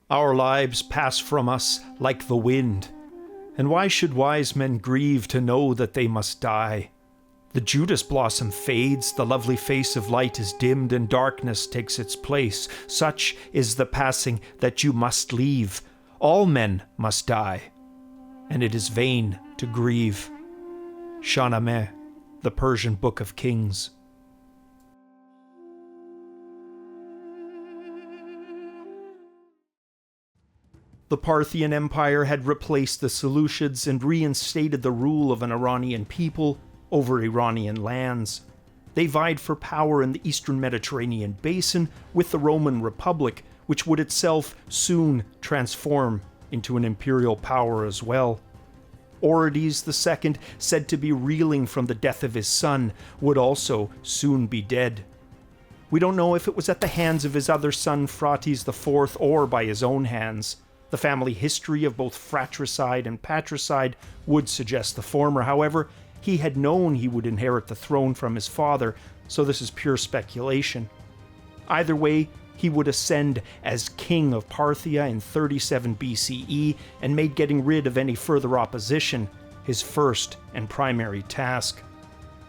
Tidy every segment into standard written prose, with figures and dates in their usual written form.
Our lives pass from us like the wind, and why should wise men grieve to know that they must die? The Judas blossom fades, the lovely face of light is dimmed, and darkness takes its place. Such is the passing that you must leave. All men must die, and it is vain to grieve. Shahnameh, the Persian Book of Kings. The Parthian Empire had replaced the Seleucids and reinstated the rule of an Iranian people over Iranian lands. They vied for power in the eastern Mediterranean basin with the Roman Republic, which would itself soon transform into an imperial power as well. Orodes II, said to be reeling from the death of his son, would also soon be dead. We don't know if it was at the hands of his other son Phraates IV or by his own hands. The family history of both fratricide and patricide would suggest the former. However, he had known he would inherit the throne from his father, so this is pure speculation. Either way, he would ascend as king of Parthia in 37 BCE and made getting rid of any further opposition his first and primary task.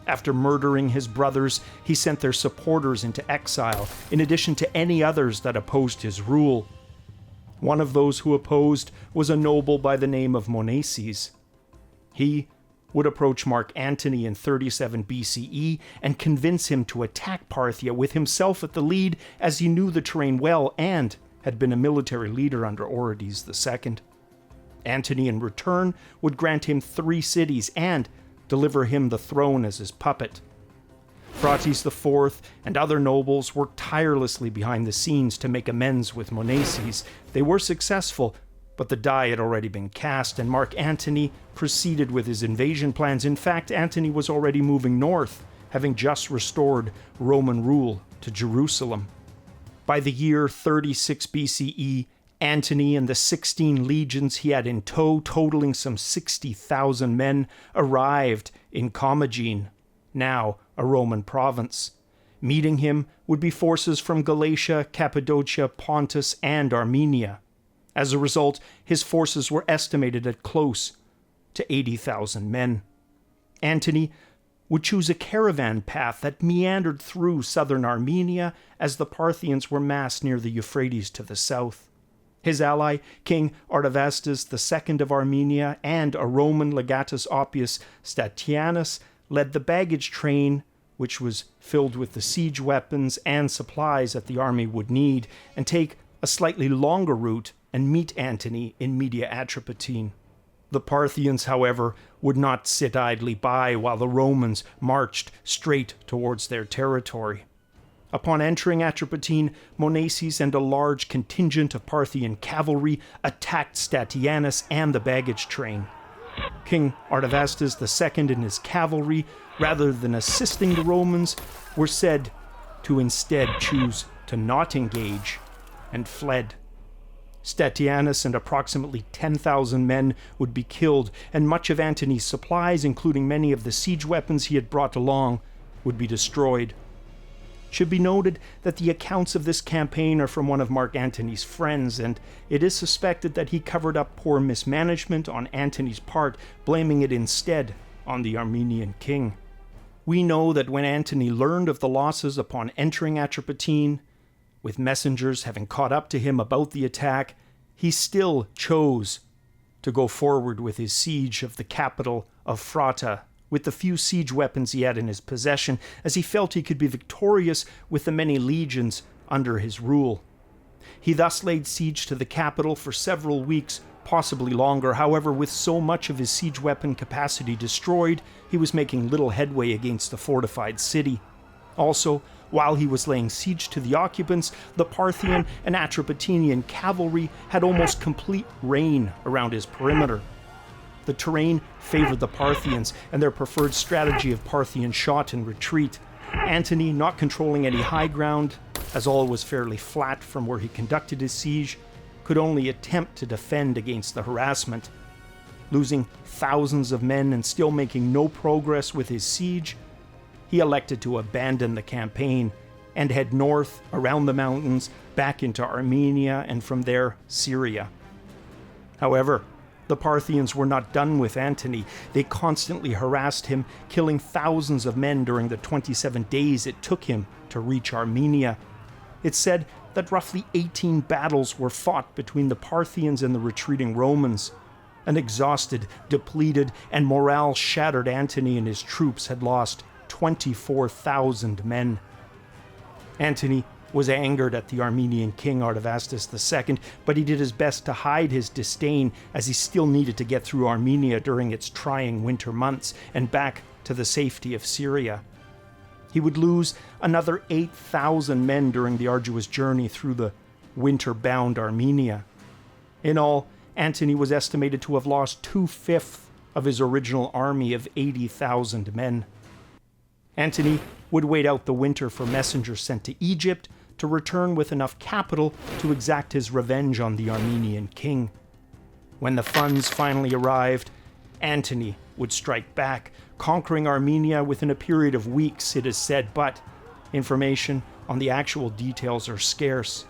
After murdering his brothers, he sent their supporters into exile, in addition to any others that opposed his rule. One of those who opposed was a noble by the name of Monaces. He would approach Marc Antony in 37 BCE and convince him to attack Parthia with himself at the lead, as he knew the terrain well and had been a military leader under Orodes II. Antony in return would grant him 3 cities and deliver him the throne as his puppet. Phraates IV and other nobles worked tirelessly behind the scenes to make amends with Monaces. They were successful, but the die had already been cast, and Marc Antony proceeded with his invasion plans. In fact, Antony was already moving north, having just restored Roman rule to Jerusalem. By the year 36 BCE, Antony and the 16 legions he had in tow, totaling some 60,000 men, arrived in Commagene, now a Roman province. Meeting him would be forces from Galatia, Cappadocia, Pontus, and Armenia. As a result, his forces were estimated at close to 80,000 men. Antony would choose a caravan path that meandered through southern Armenia, as the Parthians were massed near the Euphrates to the south. His ally, King Artavasdes II of Armenia, and a Roman legatus oppius, Statianus, led the baggage train, which was filled with the siege weapons and supplies that the army would need, and take a slightly longer route and meet Antony in Media Atropatene. The Parthians, however, would not sit idly by while the Romans marched straight towards their territory. Upon entering Atropatene, Monaces and a large contingent of Parthian cavalry attacked Statianus and the baggage train. King Artavasdes II and his cavalry, rather than assisting the Romans, were said to instead choose to not engage and fled. Statianus and approximately 10,000 men would be killed, and much of Antony's supplies, including many of the siege weapons he had brought along, would be destroyed. It should be noted that the accounts of this campaign are from one of Marc Antony's friends, and it is suspected that he covered up poor mismanagement on Antony's part, blaming it instead on the Armenian king. We know that when Antony learned of the losses upon entering Atropatene, with messengers having caught up to him about the attack, he still chose to go forward with his siege of the capital of Phrata, with the few siege weapons he had in his possession, as he felt he could be victorious with the many legions under his rule. He thus laid siege to the capital for several weeks, possibly longer. However, with so much of his siege weapon capacity destroyed, he was making little headway against the fortified city. Also, while he was laying siege to the occupants, the Parthian and Atropatenian cavalry had almost complete reign around his perimeter. The terrain favored the Parthians and their preferred strategy of Parthian shot and retreat. Antony, not controlling any high ground, as all was fairly flat from where he conducted his siege, could only attempt to defend against the harassment. Losing thousands of men and still making no progress with his siege, he elected to abandon the campaign and head north around the mountains, back into Armenia, and from there, Syria. However, the Parthians were not done with Antony. They constantly harassed him, killing thousands of men during the 27 days it took him to reach Armenia. It's said that roughly 18 battles were fought between the Parthians and the retreating Romans. An exhausted, depleted, and morale-shattered Antony and his troops had lost 24,000 men. Antony was angered at the Armenian king Artavasdes II, but he did his best to hide his disdain, as he still needed to get through Armenia during its trying winter months and back to the safety of Syria. He would lose another 8,000 men during the arduous journey through the winter-bound Armenia. In all, Antony was estimated to have lost 2/5 of his original army of 80,000 men. Antony would wait out the winter for messengers sent to Egypt to return with enough capital to exact his revenge on the Armenian king. When the funds finally arrived, Antony would strike back, conquering Armenia within a period of weeks, it is said, but information on the actual details are scarce.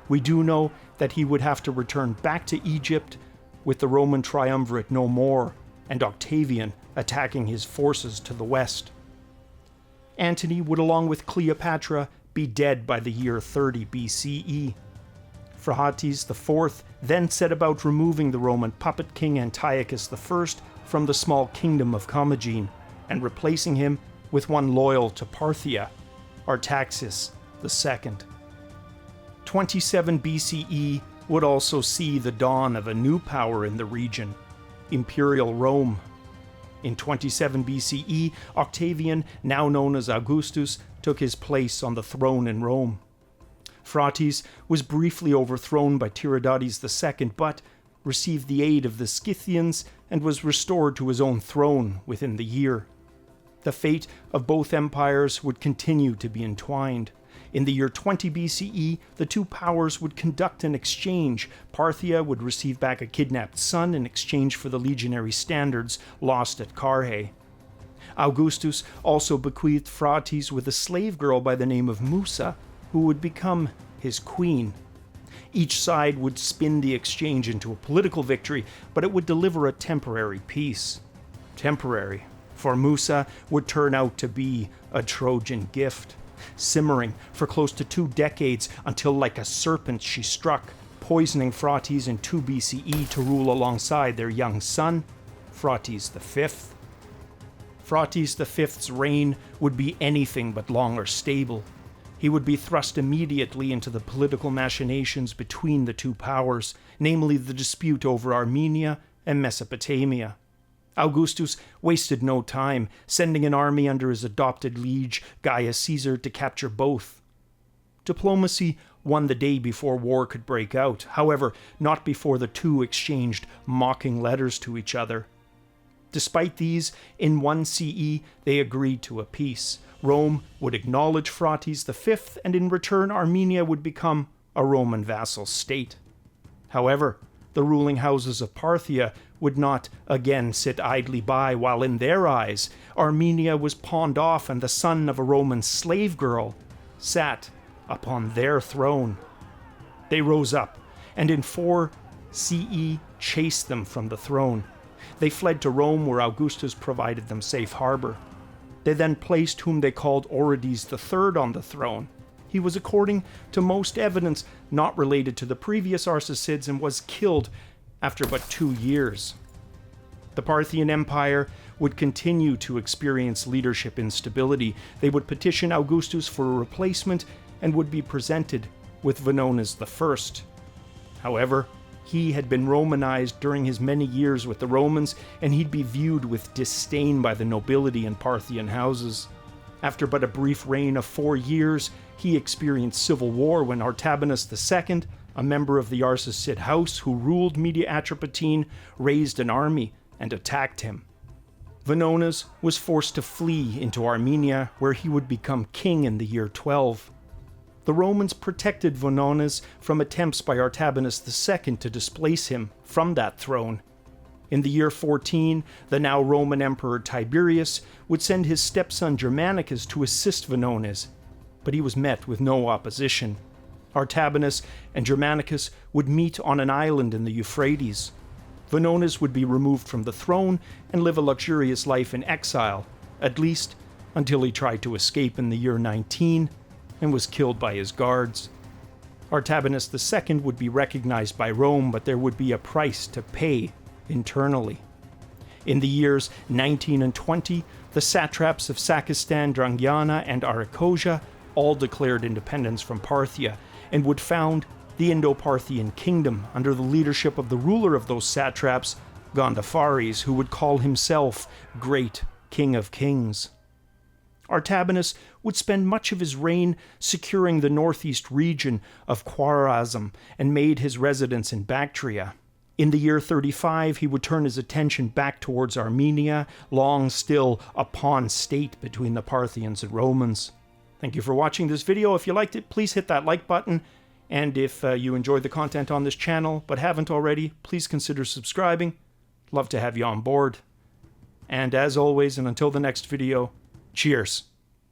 We do know that he would have to return back to Egypt with the Roman triumvirate no more, and Octavian attacking his forces to the west. Antony would, along with Cleopatra, be dead by the year 30 BCE. Phraates IV then set about removing the Roman puppet king Antiochus I from the small kingdom of Commagene, and replacing him with one loyal to Parthia, Artaxerxes II. 27 BCE would also see the dawn of a new power in the region, Imperial Rome. In 27 BCE, Octavian, now known as Augustus, took his place on the throne in Rome. Phraates was briefly overthrown by Tiridates II, but received the aid of the Scythians and was restored to his own throne within the year. The fate of both empires would continue to be entwined. In the year 20 BCE, the two powers would conduct an exchange. Parthia would receive back a kidnapped son in exchange for the legionary standards lost at Carrhae. Augustus also bequeathed Phraates with a slave girl by the name of Musa, who would become his queen. Each side would spin the exchange into a political victory, but it would deliver a temporary peace. Temporary, for Musa would turn out to be a Trojan gift, simmering for close to 2 decades until, like a serpent, she struck, poisoning Phraates in 2 BCE to rule alongside their young son, Phraates V. Phraates V's reign would be anything but long or stable. He would be thrust immediately into the political machinations between the two powers, namely the dispute over Armenia and Mesopotamia. Augustus wasted no time, sending an army under his adopted liege, Gaius Caesar, to capture both. Diplomacy won the day before war could break out, however, not before the two exchanged mocking letters to each other. Despite these, in 1 CE, they agreed to a peace. Rome would acknowledge Phraates V, and in return Armenia would become a Roman vassal state. However, the ruling houses of Parthia would not again sit idly by while in their eyes Armenia was pawned off and the son of a Roman slave girl sat upon their throne. They rose up, and in 4 CE chased them from the throne. They fled to Rome, where Augustus provided them safe harbor. They then placed whom they called Orodes III on the throne. He was, according to most evidence, not related to the previous Arsacids and was killed after but 2 years. The Parthian Empire would continue to experience leadership instability. They would petition Augustus for a replacement and would be presented with Vonones I. However, he had been Romanized during his many years with the Romans, and he'd be viewed with disdain by the nobility and Parthian houses. After but a brief reign of 4 years, he experienced civil war when Artabanus II, a member of the Arsacid house who ruled Media Atropatene, raised an army and attacked him. Vonones was forced to flee into Armenia, where he would become king in the year 12. The Romans protected Vonones from attempts by Artabanus II to displace him from that throne. In the year 14, the now Roman Emperor Tiberius would send his stepson Germanicus to assist Vonones, but he was met with no opposition. Artabanus and Germanicus would meet on an island in the Euphrates. Vonones would be removed from the throne and live a luxurious life in exile, at least until he tried to escape in the year 19 and was killed by his guards. Artabanus II would be recognized by Rome, but there would be a price to pay internally. In the years 19 and 20, the satraps of Sakistan, Drangyana, and Arachosia all declared independence from Parthia and would found the Indo-Parthian kingdom under the leadership of the ruler of those satraps, Gondophares, who would call himself Great King of Kings. Artabanus would spend much of his reign securing the northeast region of Khwarezm and made his residence in Bactria. In the year 35, he would turn his attention back towards Armenia, long still a pawn state between the Parthians and Romans. Thank you for watching this video. If you liked it, please hit that like button. And if you enjoyed the content on this channel but haven't already, please consider subscribing. Love to have you on board. And as always, and until the next video, cheers.